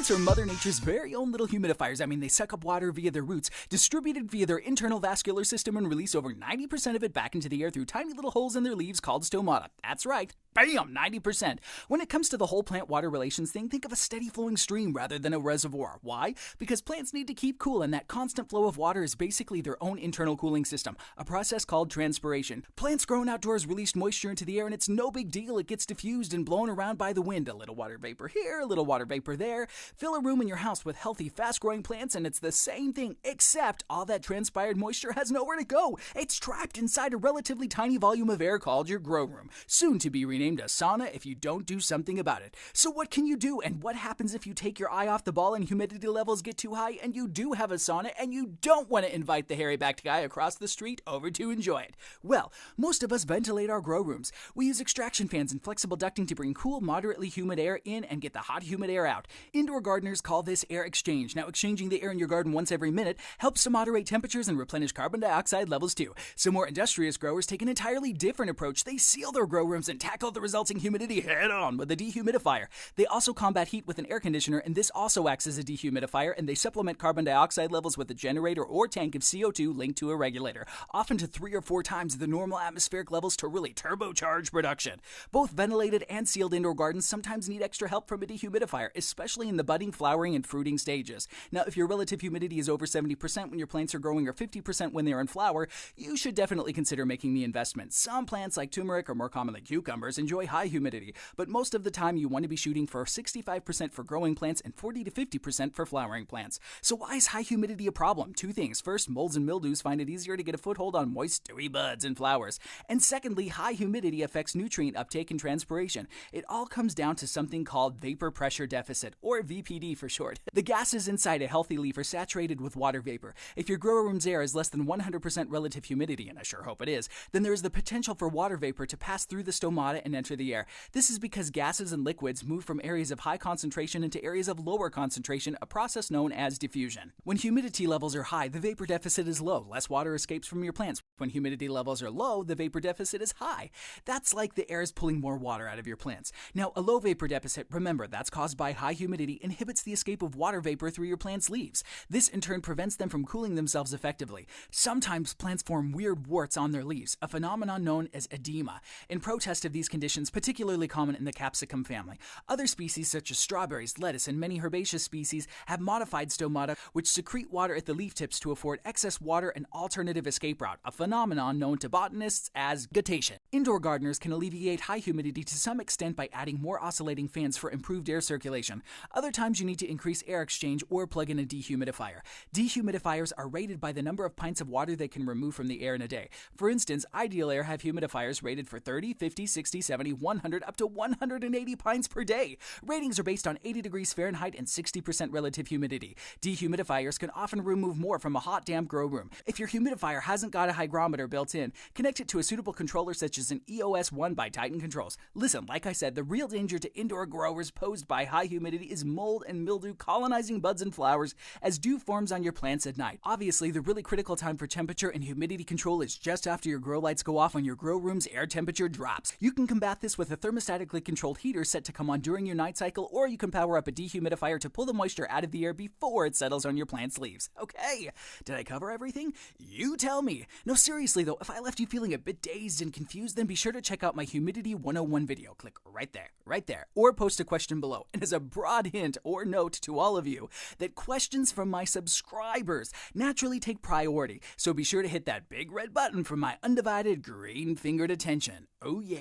Plants are Mother Nature's very own little humidifiers. I mean, they suck up water via their roots, distributed via their internal vascular system, and release over 90% of it back into the air through tiny little holes in their leaves called stomata. That's right. Bam! 90%. When it comes to the whole plant-water relations thing, think of a steady flowing stream rather than a reservoir. Why? Because plants need to keep cool, and that constant flow of water is basically their own internal cooling system, a process called transpiration. Plants grown outdoors release moisture into the air, and it's no big deal. It gets diffused and blown around by the wind. A little water vapor here, a little water vapor there. Fill a room in your house with healthy, fast-growing plants, and it's the same thing, except all that transpired moisture has nowhere to go. It's trapped inside a relatively tiny volume of air called your grow room, soon to be renamed a sauna if you don't do something about it. So what can you do, and what happens if you take your eye off the ball and humidity levels get too high and you do have a sauna and you don't want to invite the hairy-backed guy across the street over to enjoy it? Well, most of us ventilate our grow rooms. We use extraction fans and flexible ducting to bring cool, moderately humid air in and get the hot, humid air out. Indoor gardeners call this air exchange. Now, exchanging the air in your garden once every minute helps to moderate temperatures and replenish carbon dioxide levels too. So more industrious growers take an entirely different approach. They seal their grow rooms and tackle the resulting humidity head-on with a dehumidifier. They also combat heat with an air conditioner, and this also acts as a dehumidifier, and they supplement carbon dioxide levels with a generator or tank of CO2 linked to a regulator, often to 3 or 4 times the normal atmospheric levels to really turbocharge production. Both ventilated and sealed indoor gardens sometimes need extra help from a dehumidifier, especially in the budding, flowering, and fruiting stages. Now, if your relative humidity is over 70% when your plants are growing or 50% when they're in flower, you should definitely consider making the investment. Some plants like turmeric, or more commonly cucumbers, enjoy high humidity, but most of the time you want to be shooting for 65% for growing plants and 40 to 50% for flowering plants. So why is high humidity a problem? 2 things. First, molds and mildews find it easier to get a foothold on moist, dewy buds and flowers. And secondly, high humidity affects nutrient uptake and transpiration. It all comes down to something called vapor pressure deficit, or VPD for short. The gases inside a healthy leaf are saturated with water vapor. If your grow room's air is less than 100% relative humidity, and I sure hope it is, then there is the potential for water vapor to pass through the stomata and enter the air. This is because gases and liquids move from areas of high concentration into areas of lower concentration, a process known as diffusion. When humidity levels are high, the vapor deficit is low. Less water escapes from your plants. When humidity levels are low, the vapor deficit is high. That's like the air is pulling more water out of your plants. Now, a low vapor deficit, remember, that's caused by high humidity, inhibits the escape of water vapor through your plants' leaves. This, in turn, prevents them from cooling themselves effectively. Sometimes plants form weird warts on their leaves, a phenomenon known as edema, in protest of these conditions, particularly common in the capsicum family. Other species, such as strawberries, lettuce, and many herbaceous species, have modified stomata which secrete water at the leaf tips to afford excess water an alternative escape route, a phenomenon known to botanists as guttation. Indoor gardeners can alleviate high humidity to some extent by adding more oscillating fans for improved air circulation. Other times you need to increase air exchange or plug in a dehumidifier. Dehumidifiers are rated by the number of pints of water they can remove from the air in a day. For instance, Ideal Air have humidifiers rated for 30, 50, 60, 70, 100, up to 180 pints per day. Ratings are based on 80 degrees Fahrenheit and 60% relative humidity. Dehumidifiers can often remove more from a hot, damp grow room. If your humidifier hasn't got a hygrometer built in, connect it to a suitable controller such as an EOS 1 by Titan Controls. Listen, like I said, the real danger to indoor growers posed by high humidity is mold and mildew colonizing buds and flowers as dew forms on your plants at night. Obviously, the really critical time for temperature and humidity control is just after your grow lights go off when your grow room's air temperature drops. You can combat this with a thermostatically controlled heater set to come on during your night cycle, or you can power up a dehumidifier to pull the moisture out of the air before it settles on your plant's leaves. Okay, did I cover everything? You tell me. No, seriously though, if I left you feeling a bit dazed and confused, then be sure to check out my Humidity 101 video. Click right there, or post a question below. And as a broad hint or note to all of you, that questions from my subscribers naturally take priority, so be sure to hit that big red button for my undivided green-fingered attention. Oh yeah.